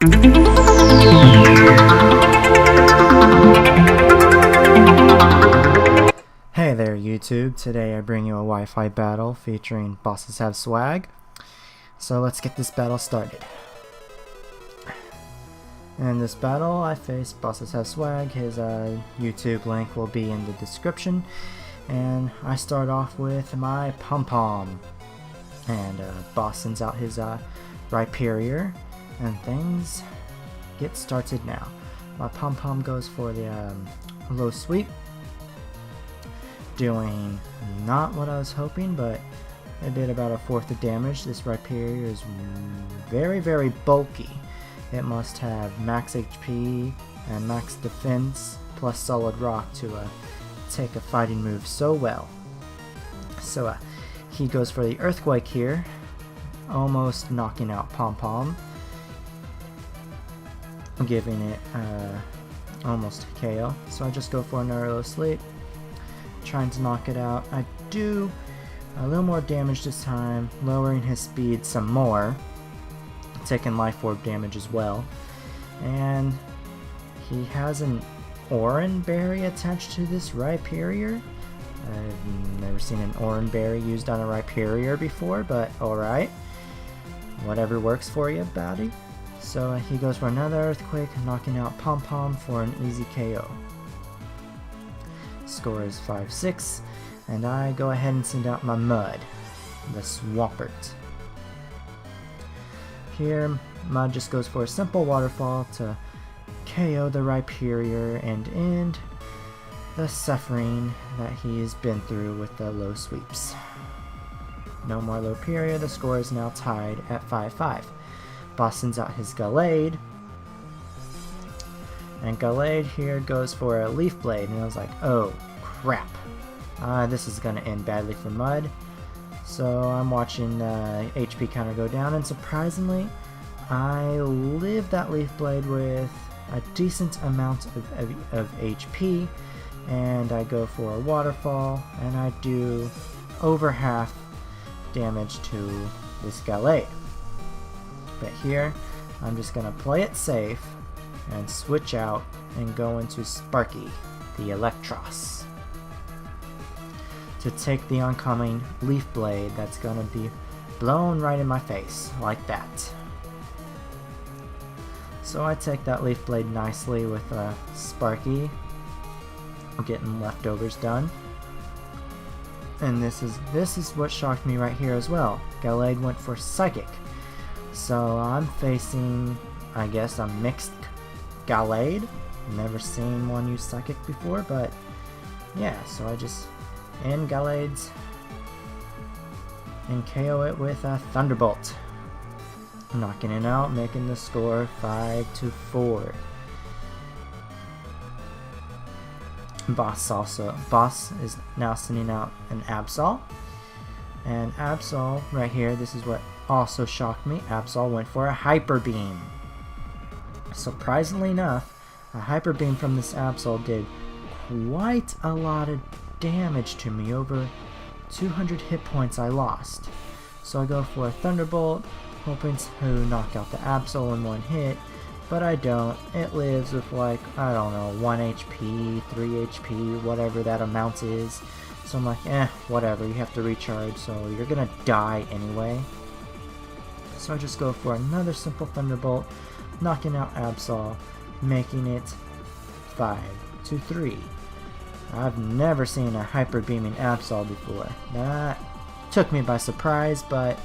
Hey there YouTube, today I bring you a Wi-Fi battle featuring Bosseshaveswag. So let's get this battle started. In this battle I face Bosseshaveswag. His YouTube link will be in the description. And I start off with my pom-pom. And Boss sends out his Rhyperior, and things get started now. My pom-pom goes for the low sweep, doing not what I was hoping, but it did about a fourth of damage. This Rhyperior is very bulky. It must have max HP and max defense plus solid rock to take a fighting move so well. So he goes for the earthquake here, almost knocking out pom-pom, giving it almost KO. So I just go for another low sleep, trying to knock it out. I do a little more damage this time, lowering his speed some more, taking life orb damage as well. And he has an Oran Berry attached to this Rhyperior. I've never seen an Oran Berry used on a Rhyperior before, but alright. Whatever works for you, baddie. So he goes for another earthquake, knocking out pom-pom for an easy KO. Score is 5-6, and I go ahead and send out my Mud, the Swampert. Here, Mud just goes for a simple waterfall to KO the Rhyperior and end the suffering that he has been through with the low sweeps. No more Rhyperior. The score is now tied at 5-5. Boss sends out his Gallade, and Gallade here goes for a Leaf Blade, and I was like, oh crap, this is gonna end badly for Mud. So I'm watching the HP counter go down, and surprisingly I live that Leaf Blade with a decent amount of HP, and I go for a waterfall, and I do over half damage to this Gallade. But here I'm just gonna play it safe and switch out and go into Sparky, the Electros, to take the oncoming Leaf Blade that's gonna be blown right in my face like that. So I take that Leaf Blade nicely with Sparky, getting leftovers done. And this is what shocked me right here as well. Gallade went for Psychic. So I'm facing, I guess, a mixed Gallade. Never seen one use Psychic before, but yeah, so I just end Gallades and KO it with a Thunderbolt, knocking it out, making the score 5-4. Boss is now sending out an Absol, and Absol right here, this is what also shocked me. Absol went for a Hyper Beam. Surprisingly enough, a Hyper Beam from this Absol did quite a lot of damage to me, over 200 hit points I lost. So I go for a Thunderbolt, hoping to knock out the Absol in one hit, but I don't. It lives with like, I don't know, 1 HP, 3 HP, whatever that amount is. So I'm like, whatever, you have to recharge, so you're gonna die anyway. So I just go for another simple Thunderbolt, knocking out Absol, making it 5-3. I've never seen a Hyper Beaming Absol before. That took me by surprise, but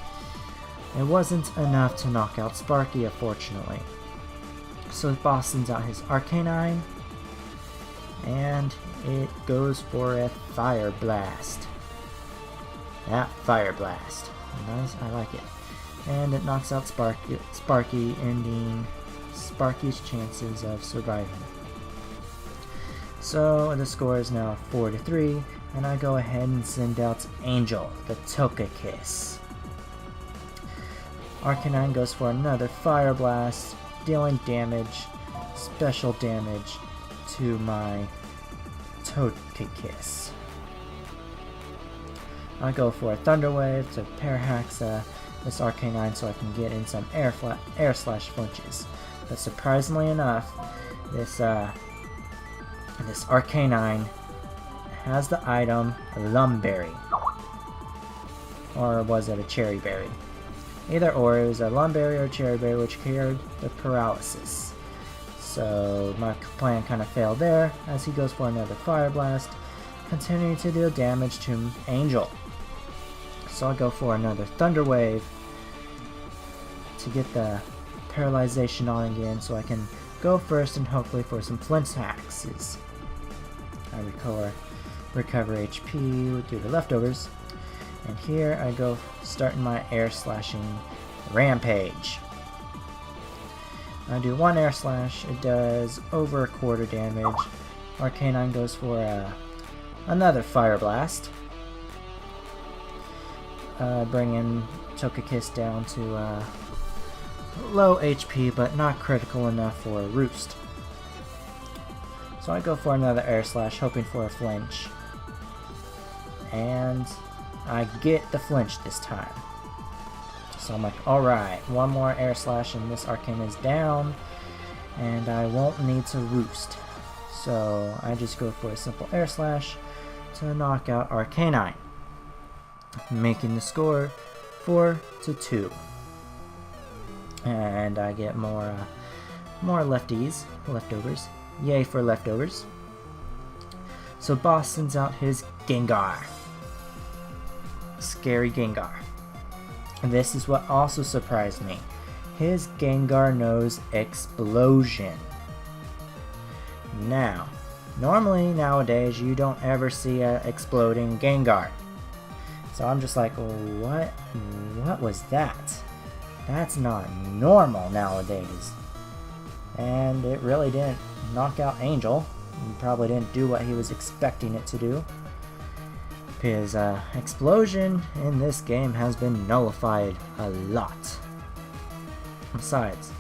it wasn't enough to knock out Sparky, unfortunately. So Boss sends out his Arcanine, and it goes for a Fire Blast. Yeah, Fire Blast. Nice, I like it. And it knocks out Sparky, ending Sparky's chances of surviving. So the score is now 4-3, and I go ahead and send out Angel, the Togekiss. Arcanine goes for another Fire Blast, dealing damage, special damage, to my Togekiss. I go for a Thunder Wave to Parahaxa, this Arcanine so I can get in some air slash flinches. But surprisingly enough, this Arcanine has the item Lumberry. Or was it a Cherry Berry? Either or, it was a Lumberry or Cherry Berry which cured the paralysis. So my plan kind of failed there, as he goes for another Fire Blast, continuing to deal damage to Angel. So I go for another Thunder Wave to get the paralyzation on again, so I can go first and hopefully for some flinch hacks. I recover HP due to leftovers, and here I go starting my air slashing rampage. I do one air slash, it does over a quarter damage. Arcanine goes for another Fire Blast, bringing Togekiss down to low HP, but not critical enough for a roost. So I go for another air slash, hoping for a flinch, and I get the flinch this time. So I'm like, alright, one more air slash and this Arcane is down, and I won't need to roost. So I just go for a simple air slash to knock out Arcanine, making the score 4-2. And I get more leftovers. Yay for leftovers. So Boss sends out his Gengar. Scary Gengar. And this is what also surprised me. His Gengar knows Explosion. Now, normally nowadays you don't ever see a exploding Gengar. So I'm just like, what was that? That's not normal nowadays. And it really didn't knock out Angel. It probably didn't do what he was expecting it to do. His explosion in this game has been nullified a lot. Besides,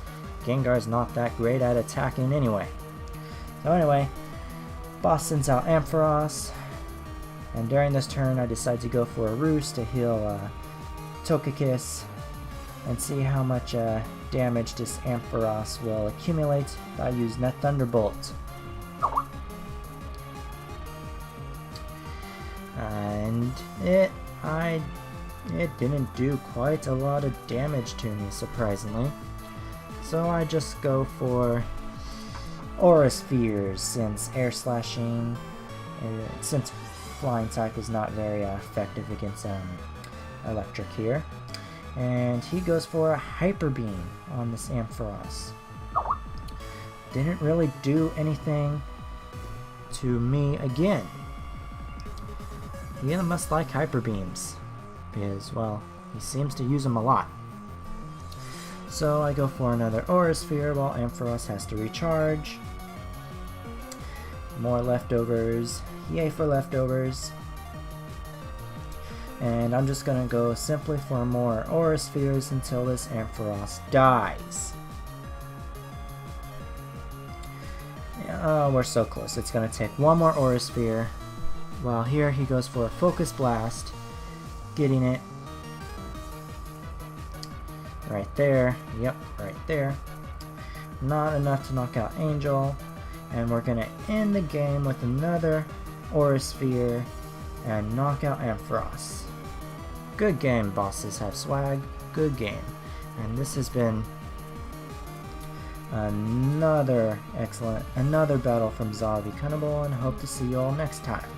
Gengar's not that great at attacking anyway. So anyway, Boss sends out Ampharos, and during this turn I decide to go for a roost to heal Togekiss and see how much damage this Ampharos will accumulate by using that Thunderbolt. And it didn't do quite a lot of damage to me, surprisingly. So I just go for Aura Spheres, since air slashing, since flying type is not very effective against electric here. And he goes for a Hyper Beam on this Ampharos. Didn't really do anything to me again. He must like Hyper Beams, because, well, he seems to use them a lot. So I go for another Aura Sphere while Ampharos has to recharge. More leftovers. Yay for leftovers. And I'm just gonna go simply for more Aura Spheres until this Ampharos dies. Oh, we're so close. It's gonna take one more Aura Sphere. While here he goes for a Focus Blast, getting it right there. Yep, right there. Not enough to knock out Angel, and we're gonna end the game with another Aura Sphere and knock out Ampharos. Good game, Bosses Have Swag. Good game. And this has been another battle from Zavi Cannibal, and hope to see you all next time.